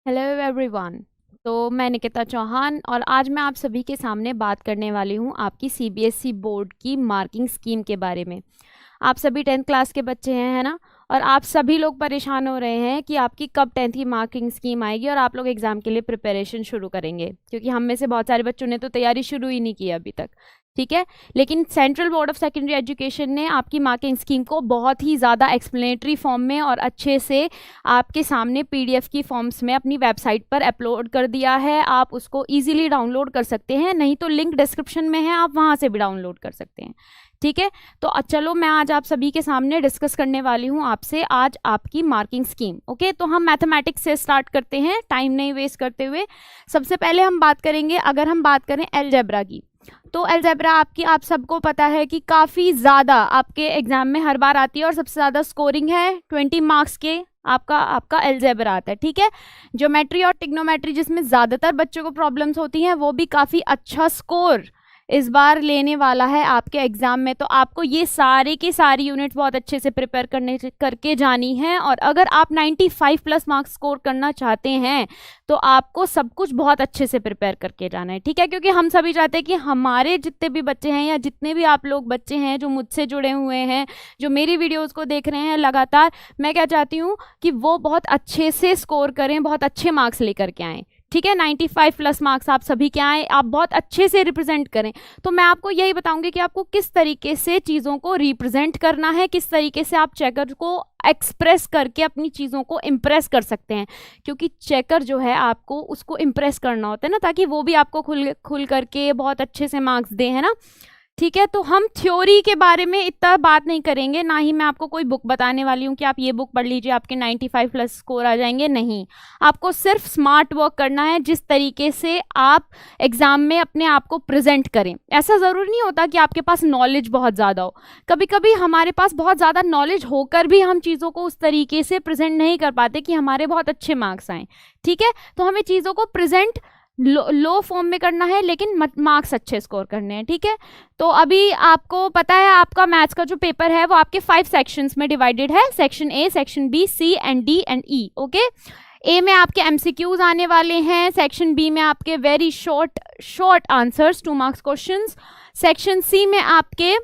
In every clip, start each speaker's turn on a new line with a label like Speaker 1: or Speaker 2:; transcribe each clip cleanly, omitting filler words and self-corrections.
Speaker 1: Hello everyone. तो मैं निकिता चौहान और आज मैं आप सभी के सामने बात करने वाली हूँ आपकी सीबीएसई बोर्ड की मार्किंग स्कीम के बारे में। आप सभी 10th क्लास के बच्चे हैं, है ना। और आप सभी लोग परेशान हो रहे हैं कि आपकी कब 10th की मार्किंग स्कीम आएगी और आप लोग एग्ज़ाम के लिए प्रिपरेशन शुरू करेंगे, क्योंकि हम में से बहुत सारे बच्चों ने तो तैयारी शुरू ही नहीं की अभी तक। ठीक है, लेकिन central board of secondary education ने आपकी मार्किंग स्कीम को बहुत ही ज़्यादा एक्सप्लेनेटरी फॉर्म में और अच्छे से आपके सामने पीडीएफ की फॉर्म्स में अपनी वेबसाइट पर अपलोड कर दिया है। आप उसको इजीली डाउनलोड कर सकते हैं, नहीं तो लिंक डिस्क्रिप्शन में है, आप वहाँ से भी डाउनलोड कर सकते हैं। ठीक है, तो चलो मैं आज आप सभी के सामने डिस्कस करने वाली हूँ आपसे आज आपकी मार्किंग स्कीम। ओके, तो हम मैथमेटिक्स से स्टार्ट करते हैं, टाइम नहीं वेस्ट करते हुए। सबसे पहले हम बात करेंगे, अगर हम बात करें अलजेब्रा की, तो अलजेब्रा आपकी आप सबको पता है कि काफ़ी ज़्यादा आपके एग्जाम में हर बार आती है और सबसे ज़्यादा स्कोरिंग है 20 मार्क्स के आपका अलजेब्रा आता है। ठीक है, ज्योमेट्री और टिग्नोमेट्री जिसमें ज़्यादातर बच्चों को प्रॉब्लम्स होती हैं, वो भी काफ़ी अच्छा स्कोर इस बार लेने वाला है आपके एग्जाम में। तो आपको ये सारे की सारी यूनिट्स बहुत अच्छे से प्रिपेयर करके जानी है। और अगर आप 95+ मार्क्स स्कोर करना चाहते हैं तो आपको सब कुछ बहुत अच्छे से प्रिपेयर करके जाना है। ठीक है, क्योंकि हम सभी चाहते हैं कि हमारे जितने भी बच्चे हैं या जितने भी आप लोग बच्चे हैं जो मुझसे जुड़े हुए हैं, जो मेरी वीडियोज़ को देख रहे हैं लगातार, मैं क्या चाहती हूँ कि वो बहुत अच्छे से स्कोर करें, बहुत अच्छे मार्क्स लेकर के आएँ। ठीक है, 95+ मार्क्स आप सभी के आए, आप बहुत अच्छे से रिप्रेजेंट करें। तो मैं आपको यही बताऊंगी कि आपको किस तरीके से चीज़ों को रिप्रेजेंट करना है, किस तरीके से आप चेकर को एक्सप्रेस करके अपनी चीज़ों को इम्प्रेस कर सकते हैं। क्योंकि चेकर जो है आपको उसको इम्प्रेस करना होता है ना, ताकि वो भी आपको खुल करके बहुत अच्छे से मार्क्स दे, है ना। ठीक है, तो हम थ्योरी के बारे में इतना बात नहीं करेंगे, ना ही मैं आपको कोई बुक बताने वाली हूँ कि आप ये बुक पढ़ लीजिए आपके 95+ स्कोर आ जाएंगे। नहीं, आपको सिर्फ स्मार्ट वर्क करना है, जिस तरीके से आप एग्जाम में अपने आप को प्रेजेंट करें। ऐसा ज़रूरी नहीं होता कि आपके पास नॉलेज बहुत ज़्यादा हो, कभी कभी हमारे पास बहुत ज़्यादा नॉलेज होकर भी हम चीज़ों को उस तरीके से प्रेजेंट नहीं कर पाते कि हमारे बहुत अच्छे मार्क्स आएँ। ठीक है, तो हमें चीज़ों को प्रेजेंट लो फॉर्म में करना है, लेकिन मार्क्स अच्छे स्कोर करने हैं। ठीक है, तो अभी आपको पता है आपका मैथ्स का जो पेपर है वो आपके 5 सेक्शंस में डिवाइडेड है, section A, section B, C and D and E. Okay, A में आपके एमसीक्यूज आने वाले हैं, सेक्शन बी में आपके very short answers 2 marks questions, section C में आपके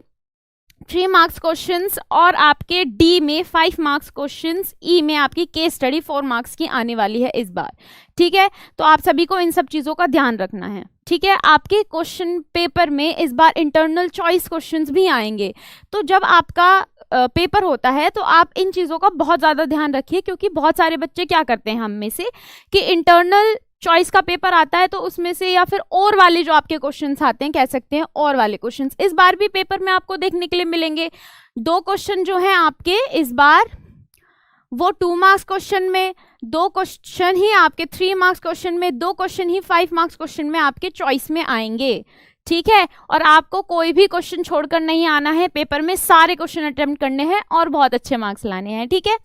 Speaker 1: 3 मार्क्स क्वेश्चंस और आपके डी में 5 मार्क्स क्वेश्चंस, ई में आपकी केस स्टडी 4 मार्क्स की आने वाली है इस बार। ठीक है, तो आप सभी को इन सब चीज़ों का ध्यान रखना है। ठीक है, आपके क्वेश्चन पेपर में इस बार इंटरनल चॉइस क्वेश्चंस भी आएंगे। तो जब आपका पेपर होता है तो आप इन चीज़ों का बहुत ज़्यादा ध्यान रखिए, क्योंकि बहुत सारे बच्चे क्या करते हैं हम में से कि इंटरनल चॉइस का पेपर आता है तो उसमें से या फिर और वाले जो आपके क्वेश्चंस आते हैं, कह सकते हैं और वाले क्वेश्चंस इस बार भी पेपर में आपको देखने के लिए मिलेंगे। 2 क्वेश्चन जो हैं आपके इस बार वो 2 मार्क्स क्वेश्चन में, 2 क्वेश्चन ही आपके 3 मार्क्स क्वेश्चन में, 2 क्वेश्चन ही 5 मार्क्स क्वेश्चन में आपके चॉइस में आएंगे। ठीक है, और आपको कोई भी क्वेश्चन छोड़कर नहीं आना है, पेपर में सारे क्वेश्चन अटेम्प्ट करने हैं और बहुत अच्छे मार्क्स लाने हैं। ठीक है,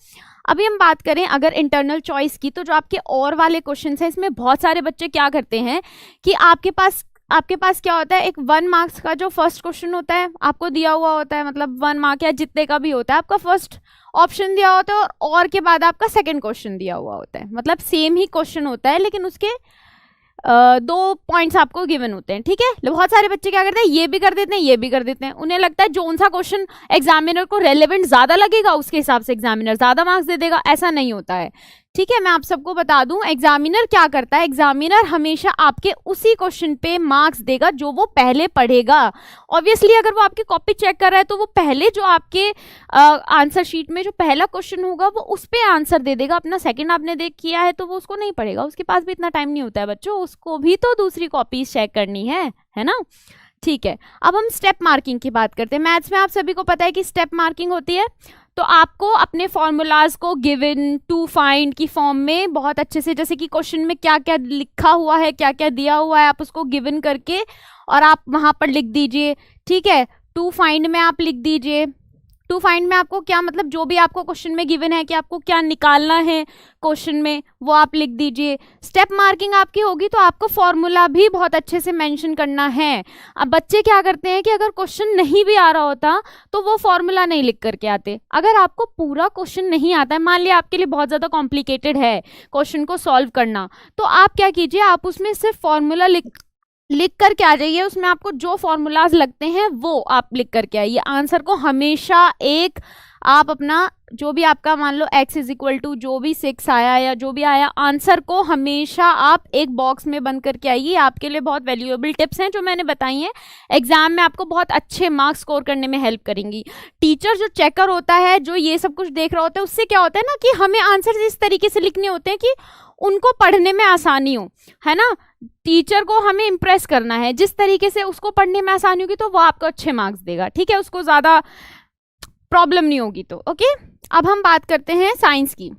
Speaker 1: अभी हम बात करें अगर इंटरनल चॉइस की, तो जो आपके और वाले क्वेश्चंस हैं इसमें बहुत सारे बच्चे क्या करते हैं कि आपके पास क्या होता है, एक 1 मार्क्स का जो फर्स्ट क्वेश्चन होता है आपको दिया हुआ होता है, मतलब 1 मार्क या जितने का भी होता है, आपका फर्स्ट ऑप्शन दिया होता है और के बाद आपका सेकंड क्वेश्चन दिया हुआ होता है, मतलब सेम ही क्वेश्चन होता है लेकिन उसके 2 पॉइंट्स आपको गिवन होते हैं। ठीक है, बहुत सारे बच्चे क्या करते हैं, ये भी कर देते हैं, ये भी कर देते हैं। उन्हें लगता है जो सा क्वेश्चन एग्जामिनर को रेलेवेंट ज्यादा लगेगा उसके हिसाब से एग्जामिनर ज्यादा मार्क्स दे देगा, ऐसा नहीं होता है। ठीक है, मैं आप सबको बता दूं एग्जामिनर क्या करता है, एग्जामिनर हमेशा आपके उसी क्वेश्चन पे मार्क्स देगा जो वो पहले पढ़ेगा। ऑब्वियसली अगर वो आपकी कॉपी चेक कर रहा है तो वो पहले जो आपके आंसर शीट में जो पहला क्वेश्चन होगा वो उस पर आंसर दे देगा। अपना सेकंड आपने किया है तो वो उसको नहीं पढ़ेगा, उसके पास भी इतना टाइम नहीं होता है बच्चों, उसको भी तो दूसरी कॉपी चेक करनी है ना। ठीक है, अब हम स्टेप मार्किंग की बात करते हैं। मैथ्स में आप सभी को पता है कि स्टेप मार्किंग होती है, तो आपको अपने फॉर्मूलाज को गिवन टू फाइंड की फॉर्म में बहुत अच्छे से, जैसे कि क्वेश्चन में क्या क्या लिखा हुआ है, क्या क्या दिया हुआ है, आप उसको गिवन करके और आप वहां पर लिख दीजिए। ठीक है, टू फाइंड में आप लिख दीजिए टू फाइंड में आपको क्या मतलब, जो भी आपको क्वेश्चन में गिवन है कि आपको क्या निकालना है क्वेश्चन में, वो आप लिख दीजिए। स्टेप मार्किंग आपकी होगी तो आपको फॉर्मूला भी बहुत अच्छे से मेंशन करना है। अब बच्चे क्या करते हैं कि अगर क्वेश्चन नहीं भी आ रहा होता तो वो फॉर्मूला नहीं लिख करके आते। अगर आपको पूरा क्वेश्चन नहीं आता है, मान लिया आपके लिए बहुत ज़्यादा कॉम्प्लिकेटेड है क्वेश्चन को सॉल्व करना, तो आप क्या कीजिए, आप उसमें सिर्फ फॉर्मूला लिख करके आ जाइए। उसमें आपको जो फॉर्मूलाज लगते हैं वो आप लिख करके आइए। आंसर को हमेशा एक आप अपना जो भी आपका मान लो x इज इक्वल टू जो भी 6 आया या जो भी आया, आंसर को हमेशा आप एक बॉक्स में बंद करके आइए। आपके लिए बहुत वैल्यूएबल टिप्स हैं जो मैंने बताई हैं, एग्जाम में आपको बहुत अच्छे मार्क्स स्कोर करने में हेल्प करेंगी। टीचर जो चेकर होता है, जो ये सब कुछ देख रहा होता है, उससे क्या होता है ना कि हमें आंसर इस तरीके से लिखने होते हैं कि उनको पढ़ने में आसानी हो, है ना। टीचर को हमें इम्प्रेस करना है, जिस तरीके से उसको पढ़ने में आसानी होगी तो वो आपको अच्छे मार्क्स देगा, ठीक है, उसको ज़्यादा प्रॉब्लम नहीं होगी तो। ओके, अब हम बात करते हैं साइंस की।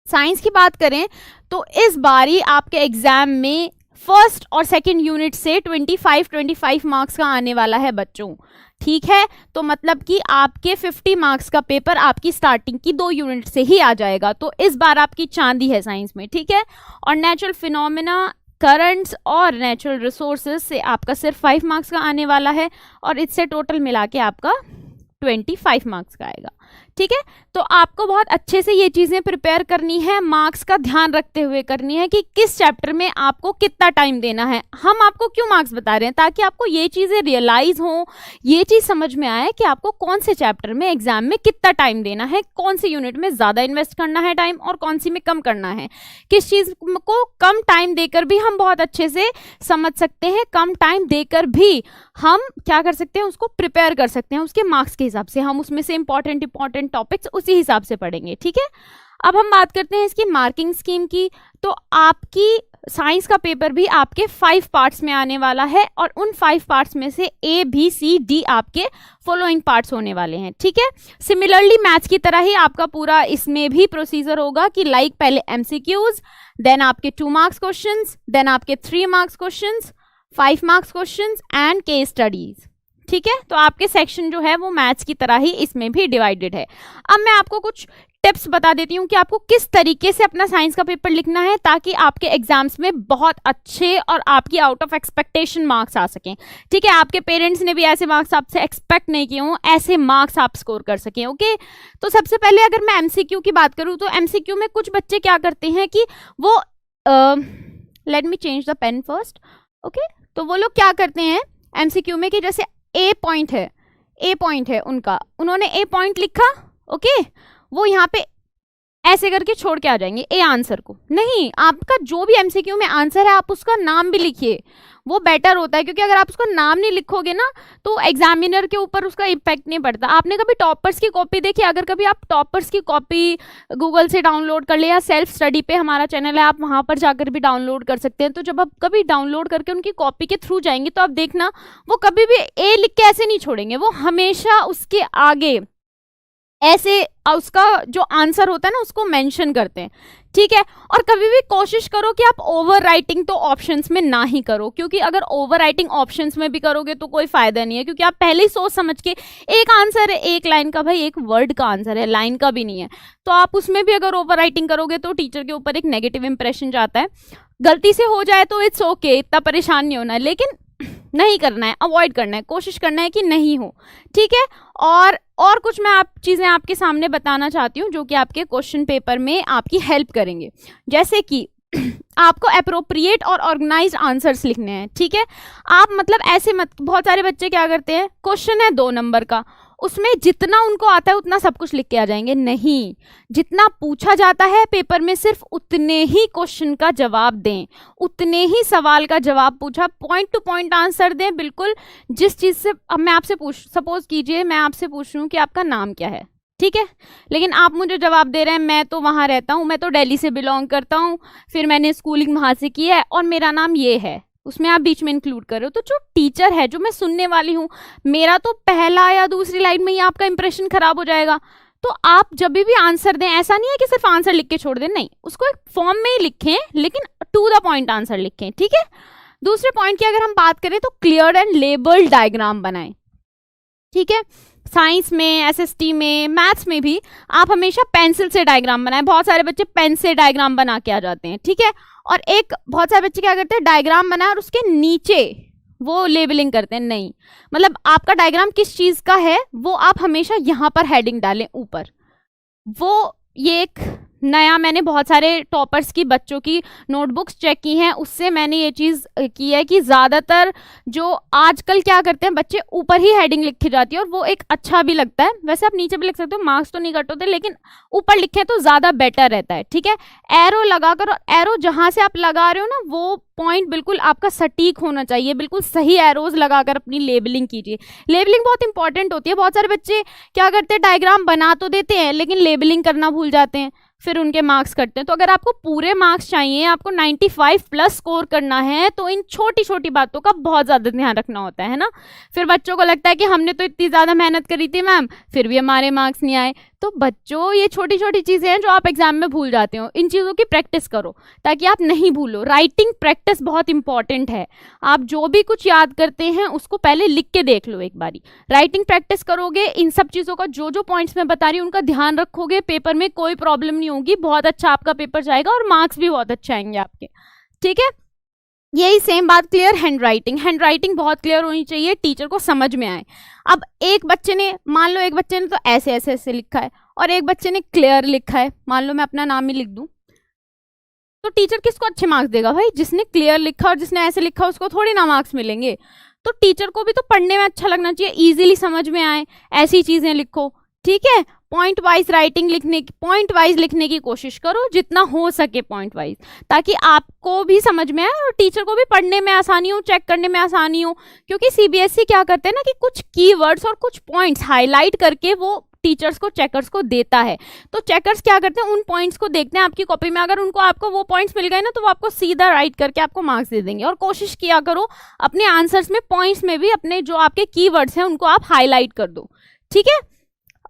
Speaker 1: साइंस की बात करें तो इस बारी आपके एग्जाम में फर्स्ट और सेकंड यूनिट से 25 मार्क्स का आने वाला है बच्चों, ठीक है। तो मतलब कि आपके 50 मार्क्स का पेपर आपकी स्टार्टिंग की 2 यूनिट से ही आ जाएगा। तो इस बार आपकी चांदी है साइंस में, ठीक है। और नेचुरल फिनोमेना, करंट्स और नेचुरल रिसोर्सेज से आपका सिर्फ 5 मार्क्स का आने वाला है, और इससे टोटल मिला के आपका 25 मार्क्स का आएगा, ठीक है। तो आपको बहुत अच्छे से ये चीज़ें प्रिपेयर करनी है, मार्क्स का ध्यान रखते हुए करनी है कि किस चैप्टर में आपको कितना टाइम देना है। हम आपको क्यों मार्क्स बता रहे हैं, ताकि आपको ये चीज़ें रियलाइज हो, ये चीज़ समझ में आए कि आपको कौन से चैप्टर में एग्जाम में कितना टाइम देना है, कौन सी यूनिट में ज़्यादा इन्वेस्ट करना है टाइम और कौन सी में कम करना है। किस चीज़ को कम टाइम देकर भी हम बहुत अच्छे से समझ सकते हैं, कम टाइम देकर भी हम क्या कर सकते हैं, उसको प्रिपेयर कर सकते हैं उसके मार्क्स के हिसाब से। हम उसमें से इंपॉर्टेंट टॉपिक्स उसी हिसाब से पढ़ेंगे, ठीक है। अब हम बात करते हैं इसकी मार्किंग स्कीम की। तो आपकी साइंस का पेपर भी आपके 5 पार्ट्स में आने वाला है, और उन 5 पार्ट्स में से A, B, C, D आपके फॉलोइंग पार्ट्स होने वाले हैं, ठीक है। सिमिलरली मैथ्स की तरह ही आपका पूरा इसमें भी प्रोसीजर होगा कि लाइक पहले MCQs, देन आपके 2 मार्क्स क्वेश्चंस, देन आपके 3 marks questions, 5 marks questions and case studies, ठीक है। तो आपके सेक्शन जो है वो मैथ्स की तरह ही इसमें भी डिवाइडेड है। अब मैं आपको कुछ टिप्स बता देती हूँ कि आपको किस तरीके से अपना साइंस का पेपर लिखना है, ताकि आपके एग्जाम्स में बहुत अच्छे और आपकी आउट ऑफ एक्सपेक्टेशन मार्क्स आ सकें, ठीक है। आपके पेरेंट्स ने भी ऐसे मार्क्स आपसे एक्सपेक्ट नहीं किए हों, ऐसे मार्क्स आप स्कोर कर सकें, ओके। तो सबसे पहले अगर मैं MCQ की बात करूँ तो MCQ में कुछ बच्चे क्या करते हैं कि वो let me change the pen first, okay. तो वो लोग क्या करते हैं MCQ में कि जैसे A पॉइंट है उनका, उन्होंने A पॉइंट लिखा, ओके, वो यहाँ पे ऐसे करके छोड़ के आ जाएंगे A आंसर को। नहीं, आपका जो भी MCQ में आंसर है आप उसका नाम भी लिखिए, वो बेटर होता है, क्योंकि अगर आप उसका नाम नहीं लिखोगे ना तो एग्जामिनर के ऊपर उसका इम्पैक्ट नहीं पड़ता। आपने कभी टॉपर्स की कॉपी देखी? अगर कभी आप टॉपर्स की कॉपी गूगल से डाउनलोड कर ले, या सेल्फ स्टडी पे हमारा चैनल है, आप वहाँ पर जाकर भी डाउनलोड कर सकते हैं। तो जब आप कभी डाउनलोड करके उनकी कॉपी के थ्रू जाएंगे तो आप देखना वो कभी भी A लिख के ऐसे नहीं छोड़ेंगे, वो हमेशा उसके आगे ऐसे उसका जो आंसर होता है ना उसको मेंशन करते हैं, ठीक है। और कभी भी कोशिश करो कि आप ओवर राइटिंग तो ऑप्शंस में ना ही करो, क्योंकि अगर ओवर राइटिंग ऑप्शंस में भी करोगे तो कोई फायदा नहीं है, क्योंकि आप पहले ही सोच समझ के, एक आंसर है 1 लाइन का, भाई 1 वर्ड का आंसर है, लाइन का भी नहीं है, तो आप उसमें भी अगर ओवर राइटिंग करोगे तो टीचर के ऊपर एक नेगेटिव इंप्रेशन जाता है। गलती से हो जाए तो इट्स ओके, इतना परेशान नहीं होना है, लेकिन नहीं करना है, अवॉइड करना है, कोशिश करना है कि नहीं हो, ठीक है। और कुछ मैं चीज़ें आपके सामने बताना चाहती हूँ जो कि आपके क्वेश्चन पेपर में आपकी हेल्प करेंगे, जैसे कि आपको अप्रोप्रिएट और ऑर्गेनाइज्ड आंसर्स लिखने हैं, ठीक है। आप मतलब ऐसे मत, बहुत सारे बच्चे क्या करते हैं, क्वेश्चन है 2 नंबर का, उसमें जितना उनको आता है उतना सब कुछ लिख के आ जाएंगे। नहीं, जितना पूछा जाता है पेपर में सिर्फ उतने ही क्वेश्चन का जवाब दें, उतने ही सवाल का जवाब पूछा, पॉइंट टू पॉइंट आंसर दें, बिल्कुल जिस चीज़ से। अब मैं आपसे सपोज कीजिए मैं आपसे पूछ रही हूँ कि आपका नाम क्या है, ठीक है, लेकिन आप मुझे जवाब दे रहे हैं मैं तो वहाँ रहता हूँ, मैं तो दिल्ली से बिलोंग करता हूँ, फिर मैंने स्कूलिंग वहाँ से की है और मेरा नाम ये है, उसमें आप बीच में इंक्लूड कर रहे हो। तो जो टीचर है, जो मैं सुनने वाली हूँ, मेरा तो पहला या दूसरी लाइन में ही आपका इंप्रेशन खराब हो जाएगा। तो आप जब भी आंसर दें, ऐसा नहीं है कि सिर्फ आंसर लिख के छोड़ दें, नहीं, उसको एक फॉर्म में ही लिखें, लेकिन टू द पॉइंट आंसर लिखें, ठीक है। दूसरे पॉइंट की अगर हम बात करें तो क्लियर एंड लेबल्ड डायग्राम बनाएं, ठीक है। साइंस में, एसएसटी में, मैथ्स में भी आप हमेशा पेंसिल से डायग्राम बनाएं। बहुत सारे बच्चे पेन से डायग्राम बना के आ जाते हैं, ठीक है। और एक बहुत सारे बच्चे क्या करते हैं, डायग्राम बनाए और उसके नीचे वो लेबलिंग करते हैं। नहीं, मतलब आपका डायग्राम किस चीज का है वो आप हमेशा यहाँ पर हेडिंग डालें ऊपर। वो ये एक नया, मैंने बहुत सारे टॉपर्स की बच्चों की नोटबुक्स चेक की हैं, उससे मैंने ये चीज़ की है कि ज़्यादातर जो आजकल क्या करते हैं बच्चे, ऊपर ही हेडिंग लिखी जाती है और वो एक अच्छा भी लगता है। वैसे आप नीचे भी लिख सकते हो, मार्क्स तो नहीं कट होते, लेकिन ऊपर लिखें तो ज़्यादा बेटर रहता है, ठीक है। एरो लगाकर, और एरो जहाँ से आप लगा रहे हो ना वो पॉइंट बिल्कुल आपका सटीक होना चाहिए, बिल्कुल सही एरोज लगाकर अपनी लेबलिंग कीजिए। लेबलिंग बहुत इंपॉर्टेंट होती है। बहुत सारे बच्चे क्या करते हैं, डायग्राम बना तो देते हैं लेकिन लेबलिंग करना भूल जाते हैं, फिर उनके मार्क्स कटते हैं। तो अगर आपको पूरे मार्क्स चाहिए, आपको 95 प्लस स्कोर करना है, तो इन छोटी छोटी बातों का बहुत ज़्यादा ध्यान रखना होता है ना। फिर बच्चों को लगता है कि हमने तो इतनी ज़्यादा मेहनत करी थी मैम, फिर भी हमारे मार्क्स नहीं आए। तो बच्चों, ये छोटी छोटी चीज़ें हैं जो आप एग्जाम में भूल जाते हो, इन चीज़ों की प्रैक्टिस करो ताकि आप नहीं भूलो। राइटिंग प्रैक्टिस बहुत इंपॉर्टेंट है। आप जो भी कुछ याद करते हैं उसको पहले लिख के देख लो एक बारी। राइटिंग प्रैक्टिस करोगे, इन सब चीज़ों का जो जो पॉइंट्स मैं बता रही हूँ उनका ध्यान रखोगे, पेपर में कोई प्रॉब्लम नहीं होगी, बहुत अच्छा आपका पेपर जाएगा और मार्क्स भी बहुत अच्छे आएंगे आपके, ठीक है। यही सेम बात क्लियर हैंड राइटिंग बहुत क्लियर होनी चाहिए, टीचर को समझ में आए। अब एक बच्चे ने, मान लो एक बच्चे ने तो ऐसे ऐसे ऐसे लिखा है और एक बच्चे ने क्लियर लिखा है, मान लो मैं अपना नाम ही लिख दूं, तो टीचर किसको अच्छे मार्क्स देगा भाई? जिसने क्लियर लिखा और जिसने ऐसे लिखा उसको थोड़ी ना मार्क्स मिलेंगे। तो टीचर को भी तो पढ़ने में अच्छा लगना चाहिए, इजीली समझ में आए, ऐसी चीजें लिखो, ठीक है। पॉइंट वाइज राइटिंग लिखने की, पॉइंट वाइज लिखने की कोशिश करो जितना हो सके पॉइंट वाइज, ताकि आपको भी समझ में आए और टीचर को भी पढ़ने में आसानी हो, चेक करने में आसानी हो। क्योंकि सीबीएसई क्या करते हैं ना कि कुछ कीवर्ड्स और कुछ पॉइंट्स हाईलाइट करके वो टीचर्स को, चेकर्स को देता है। तो चेकर्स क्या करते हैं, उन पॉइंट्स को देखते हैं आपकी कॉपी में, अगर उनको आपको वो पॉइंट्स मिल गए ना तो वो आपको सीधा राइट करके आपको मार्क्स दे देंगे। और कोशिश किया करो अपने आंसर्स में, पॉइंट्स में भी अपने जो आपके कीवर्ड्स हैं उनको आप हाईलाइट कर दो, ठीक है।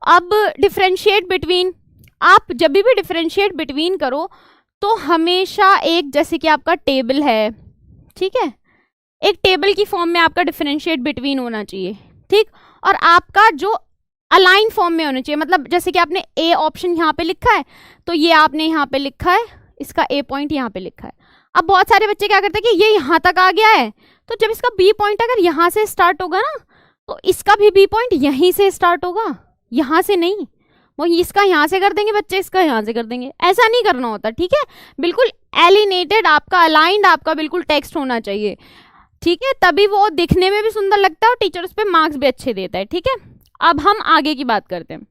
Speaker 1: अब डिफरेंशिएट बिटवीन, आप जब भी डिफरेंशिएट बिटवीन करो तो हमेशा एक, जैसे कि आपका टेबल है, ठीक है, एक टेबल की फॉर्म में आपका डिफरेंशिएट बिटवीन होना चाहिए, ठीक। और आपका जो अलाइन फॉर्म में होना चाहिए, मतलब जैसे कि आपने ए ऑप्शन यहाँ पे लिखा है तो ये आपने यहाँ पे लिखा है, इसका ए पॉइंट यहाँ पे लिखा है। अब बहुत सारे बच्चे क्या करते हैं कि ये यहाँ तक आ गया है, तो जब इसका बी पॉइंट अगर यहाँ से स्टार्ट होगा ना तो इसका भी बी पॉइंट यहीं से स्टार्ट होगा, यहाँ से नहीं। वो इसका यहाँ से कर देंगे बच्चे, इसका यहाँ से कर देंगे, ऐसा नहीं करना होता, ठीक है। बिल्कुल एलिनेटेड आपका, अलाइंड आपका बिल्कुल टेक्स्ट होना चाहिए, ठीक है, तभी वो दिखने में भी सुंदर लगता है और टीचर उस पर मार्क्स भी अच्छे देता है, ठीक है। अब हम आगे की बात करते हैं।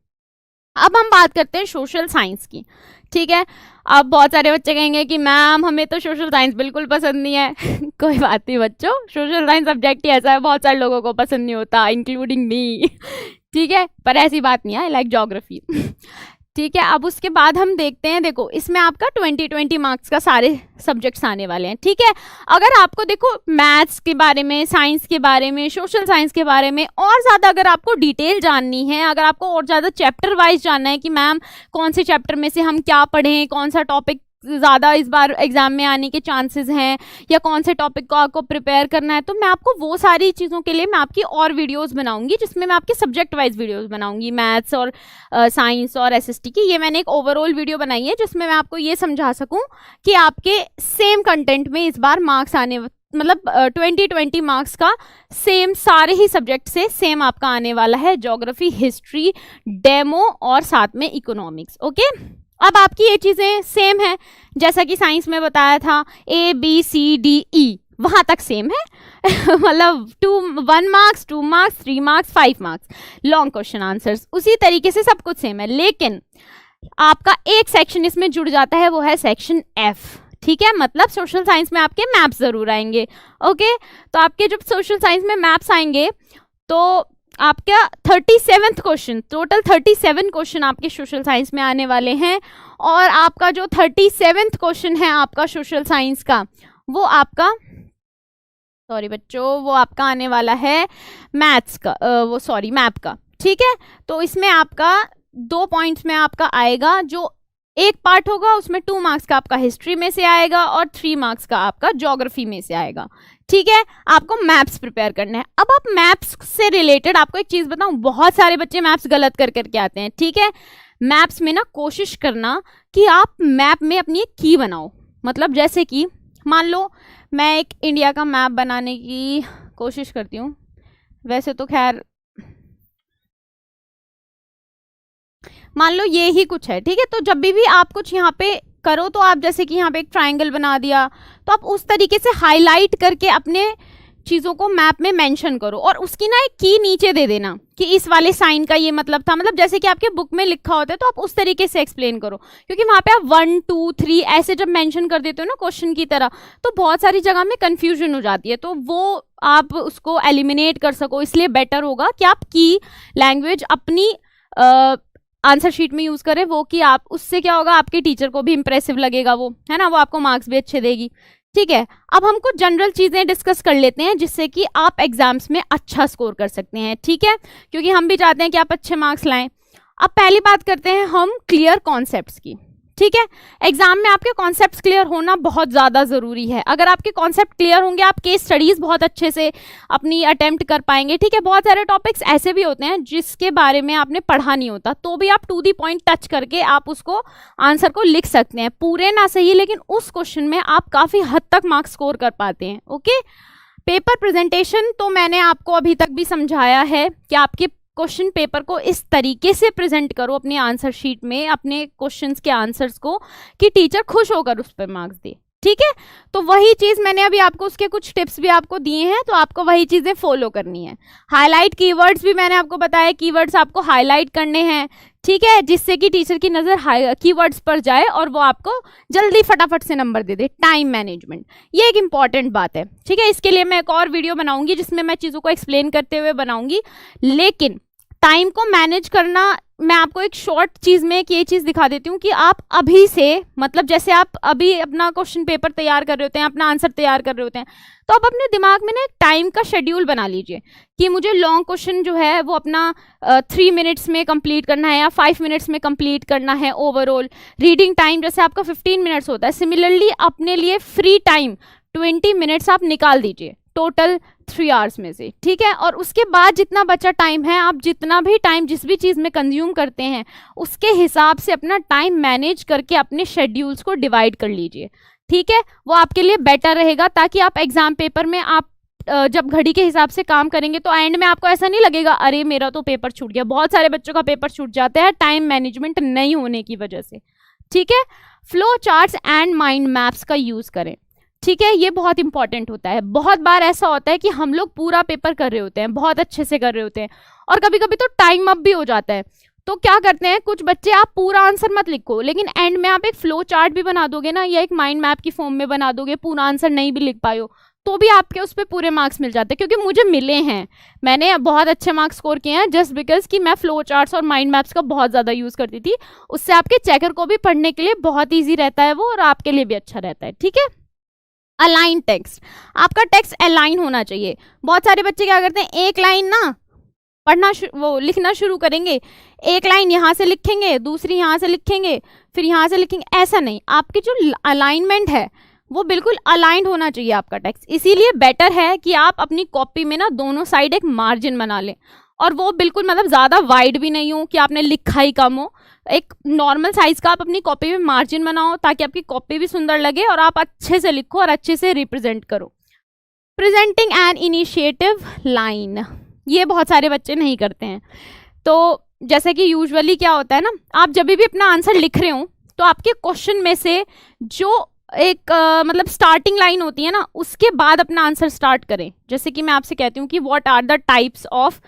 Speaker 1: अब हम बात करते हैं सोशल साइंस की, ठीक है। अब बहुत सारे बच्चे कहेंगे कि मैम हमें तो सोशल साइंस बिल्कुल पसंद नहीं है। कोई बात नहीं बच्चों, सोशल साइंस सब्जेक्ट ही ऐसा है, बहुत सारे लोगों को पसंद नहीं होता, इंक्लूडिंग मी, ठीक है। पर ऐसी बात नहीं है, आई लाइक ज्योग्राफी, ठीक है। अब उसके बाद हम देखते हैं, देखो इसमें आपका 20 मार्क्स का सारे सब्जेक्ट्स आने वाले हैं, ठीक है। अगर आपको देखो मैथ्स के बारे में, साइंस के बारे में, सोशल साइंस के बारे में और ज़्यादा अगर आपको डिटेल जाननी है, अगर आपको और ज़्यादा चैप्टर वाइज जानना है कि मैम कौन से चैप्टर में से हम क्या पढ़ें, कौन सा टॉपिक ज़्यादा इस बार एग्जाम में आने के चांसेस हैं, या कौन से टॉपिक को आपको प्रिपेयर करना है, तो मैं आपको वो सारी चीज़ों के लिए मैं आपकी और वीडियोस बनाऊंगी, जिसमें मैं आपके सब्जेक्ट वाइज वीडियोस बनाऊंगी, मैथ्स और साइंस और एसएसटी की। ये मैंने एक ओवरऑल वीडियो बनाई है जिसमें मैं आपको ये समझा सकूं कि आपके सेम कंटेंट में इस बार मार्क्स आने, मतलब 20 मार्क्स का सेम सारे ही सब्जेक्ट से सेम आपका आने वाला है, ज्योग्राफी, हिस्ट्री, डेमो और साथ में इकोनॉमिक्स, ओके। अब आपकी ये चीज़ें सेम है जैसा कि साइंस में बताया था, A B C D E वहाँ तक सेम है। मतलब 1 marks, 2 marks, 3 marks, 5 marks, long question answers, उसी तरीके से सब कुछ सेम है। लेकिन आपका एक सेक्शन इसमें जुड़ जाता है, वो है सेक्शन F, ठीक है। मतलब सोशल साइंस में आपके मैप्स जरूर आएंगे, ओके। तो आपके जब सोशल साइंस में मैप्स आएंगे तो आपका 37th क्वेश्चन, टोटल 37 क्वेश्चन आपके सोशल साइंस में आने वाले हैं। और आपका जो 37th क्वेश्चन है आपका सोशल साइंस का, वो आपका, सॉरी बच्चों, वो आपका आने वाला है मैथ्स का, वो सॉरी मैप का, ठीक है। तो इसमें आपका 2 पॉइंट्स में आपका आएगा, जो एक पार्ट होगा उसमें 2 मार्क्स का आपका हिस्ट्री में से आएगा और 3 मार्क्स का आपका ज्योग्राफी में से आएगा। ठीक है, आपको मैप्स प्रिपेयर करना है। अब आप मैप्स से रिलेटेड आपको एक चीज बताऊं, बहुत सारे बच्चे मैप्स गलत कर करके आते हैं। ठीक है, मैप्स में ना कोशिश करना कि आप मैप में अपनी एक की बनाओ। मतलब जैसे कि मान लो मैं एक इंडिया का मैप बनाने की कोशिश करती हूँ, वैसे तो खैर मान लो ये ही कुछ है। ठीक है, तो जब भी आप कुछ यहाँ पे करो तो आप जैसे कि यहाँ पे एक ट्रायंगल बना दिया तो आप उस तरीके से हाईलाइट करके अपने चीज़ों को मैप में मेंशन करो और उसकी ना एक की नीचे दे देना कि इस वाले साइन का ये मतलब था। मतलब जैसे कि आपके बुक में लिखा होता है तो आप उस तरीके से एक्सप्लेन करो, क्योंकि वहाँ पे आप 1 2 3 ऐसे जब मेंशन कर देते हो ना क्वेश्चन की तरह तो बहुत सारी जगह में कंफ्यूजन हो जाती है। तो वो आप उसको एलिमिनेट कर सको, इसलिए बेटर होगा कि आप की लैंग्वेज अपनी आंसर शीट में यूज करें। वो कि आप उससे क्या होगा, आपके टीचर को भी इंप्रेसिव लगेगा, वो है ना, वो आपको मार्क्स भी अच्छे देगी। ठीक है, अब हम कुछ जनरल चीजें डिस्कस कर लेते हैं जिससे कि आप एग्जाम्स में अच्छा स्कोर कर सकते हैं। ठीक है, क्योंकि हम भी चाहते हैं कि आप अच्छे मार्क्स लाएं। अब पहली बात करते हैं हम क्लियर कॉन्सेप्ट्स की। ठीक है, एग्जाम में आपके कॉन्सेप्ट्स क्लियर होना बहुत ज़्यादा ज़रूरी है। अगर आपके कॉन्सेप्ट क्लियर होंगे आप केस स्टडीज़ बहुत अच्छे से अपनी अटेम्प्ट कर पाएंगे। ठीक है, बहुत सारे टॉपिक्स ऐसे भी होते हैं जिसके बारे में आपने पढ़ा नहीं होता तो भी आप टू दी पॉइंट टच करके आप उसको आंसर को लिख सकते हैं, पूरे ना सही लेकिन उस क्वेश्चन में आप काफ़ी हद तक मार्क्स स्कोर कर पाते हैं। ओके, पेपर प्रेजेंटेशन तो मैंने आपको अभी तक भी समझाया है कि आपके क्वेश्चन पेपर को इस तरीके से प्रेजेंट करो अपने आंसर शीट में अपने क्वेश्चंस के आंसर्स को कि टीचर खुश होकर उस पर मार्क्स दे। ठीक है, तो वही चीज मैंने अभी आपको उसके कुछ टिप्स भी आपको दिए हैं तो आपको वही चीजें फॉलो करनी है। हाईलाइट कीवर्ड्स भी मैंने आपको बताया, कीवर्ड्स आपको हाईलाइट करने हैं। ठीक है, जिससे कि टीचर की नजर कीवर्ड्स पर जाए और वो आपको जल्दी फटाफट से नंबर दे दे। टाइम मैनेजमेंट ये एक इंपॉर्टेंट बात है। ठीक है, इसके लिए मैं एक और वीडियो बनाऊंगी जिसमें मैं चीजों को एक्सप्लेन करते हुए बनाऊंगी, लेकिन टाइम को मैनेज करना मैं आपको एक शॉर्ट चीज में एक ये चीज दिखा देती हूँ कि आप अभी से मतलब जैसे आप अभी अपना क्वेश्चन पेपर तैयार कर रहे होते हैं, अपना आंसर तैयार कर रहे होते हैं, तो आप अपने दिमाग में ना एक टाइम का शेड्यूल बना लीजिए कि मुझे लॉन्ग क्वेश्चन जो है वो अपना 3 मिनट्स में कंप्लीट करना है या 5 मिनट्स में कंप्लीट करना है। ओवरऑल रीडिंग टाइम जैसे आपका 15 मिनट्स होता है, सिमिलरली अपने लिए फ्री टाइम 20 मिनट्स आप निकाल दीजिए टोटल 3 आवर्स में से। ठीक है, और उसके बाद जितना बचा टाइम है आप जितना भी टाइम जिस भी चीज़ में कंज्यूम करते हैं उसके हिसाब से अपना टाइम मैनेज करके अपने शेड्यूल्स को डिवाइड कर लीजिए। ठीक है, वो आपके लिए बेटर रहेगा ताकि आप एग्जाम पेपर में आप जब घड़ी के हिसाब से काम करेंगे तो एंड में आपको ऐसा नहीं लगेगा अरे मेरा तो पेपर छूट गया। बहुत सारे बच्चों का पेपर छूट जाता है टाइम मैनेजमेंट नहीं होने की वजह से। ठीक है, flow charts and mind maps का यूज करें। ठीक है, ये बहुत इंपॉर्टेंट होता है। बहुत बार ऐसा होता है कि हम लोग पूरा पेपर कर रहे होते हैं, बहुत अच्छे से कर रहे होते हैं और कभी कभी तो टाइम अप भी हो जाता है। तो क्या करते हैं कुछ बच्चे, आप पूरा आंसर मत लिखो लेकिन एंड में आप एक फ्लो चार्ट भी बना दोगे ना या एक माइंड मैप की फॉर्म में बना दोगे, पूरा आंसर नहीं भी लिख पाए हो तो भी आपके उस पर पूरे मार्क्स मिल जाते हैं। क्योंकि मुझे मिले हैं, मैंने बहुत अच्छे मार्क्स स्कोर किए हैं जस्ट बिकॉज कि मैं फ्लो चार्ट्स और माइंड मैप्स का बहुत ज़्यादा यूज़ करती थी। उससे आपके चेकर को भी पढ़ने के लिए बहुत ईजी रहता है वो और आपके लिए भी अच्छा रहता है। ठीक है, अलाइन टेक्स्ट, आपका टेक्स्ट अलाइन होना चाहिए। बहुत सारे बच्चे क्या करते हैं एक लाइन ना पढ़ना वो लिखना शुरू करेंगे, एक लाइन यहाँ से लिखेंगे दूसरी यहाँ से लिखेंगे फिर यहाँ से लिखेंगे, ऐसा नहीं। आपकी जो अलाइनमेंट है वो बिल्कुल अलाइंड होना चाहिए आपका टेक्स्ट। इसीलिए बेटर है कि आप अपनी कॉपी में ना दोनों साइड एक मार्जिन बना लें और वो बिल्कुल मतलब ज़्यादा वाइड भी नहीं हो कि आपने लिखा ही कम हो, एक नॉर्मल साइज का आप अपनी कॉपी में मार्जिन बनाओ ताकि आपकी कॉपी भी सुंदर लगे और आप अच्छे से लिखो और अच्छे से रिप्रेजेंट करो। प्रेजेंटिंग एन इनिशिएटिव लाइन, ये बहुत सारे बच्चे नहीं करते हैं। तो जैसे कि यूजुअली क्या होता है ना, आप जब भी अपना आंसर लिख रहे हो तो आपके क्वेश्चन में से जो एक मतलब स्टार्टिंग लाइन होती है ना उसके बाद अपना आंसर स्टार्ट करें। जैसे कि मैं आपसे कहती हूँ कि what are the types of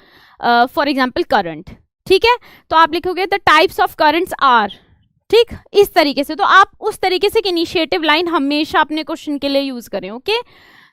Speaker 1: for example current. ठीक है, तो आप लिखोगे the types of currents are, ठीक, इस तरीके से। तो आप उस तरीके से इनिशिएटिव लाइन हमेशा अपने क्वेश्चन के लिए यूज करें। ओके,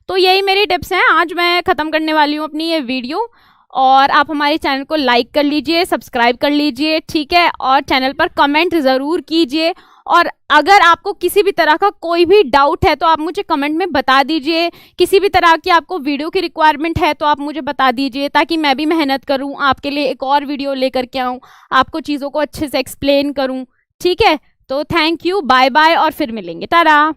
Speaker 1: तो यही मेरी टिप्स हैं। आज मैं खत्म करने वाली हूँ अपनी ये वीडियो और आप हमारे चैनल को लाइक कर लीजिए, सब्सक्राइब कर लीजिए। ठीक है, और चैनल पर कमेंट ज़रूर कीजिए और अगर आपको किसी भी तरह का कोई भी डाउट है तो आप मुझे कमेंट में बता दीजिए। किसी भी तरह की आपको वीडियो की रिक्वायरमेंट है तो आप मुझे बता दीजिए ताकि मैं भी मेहनत करूं, आपके लिए एक और वीडियो लेकर के आऊं, आपको चीज़ों को अच्छे से एक्सप्लेन करूं। ठीक है, तो थैंक यू, बाय बाय, और फिर मिलेंगे, टाटा।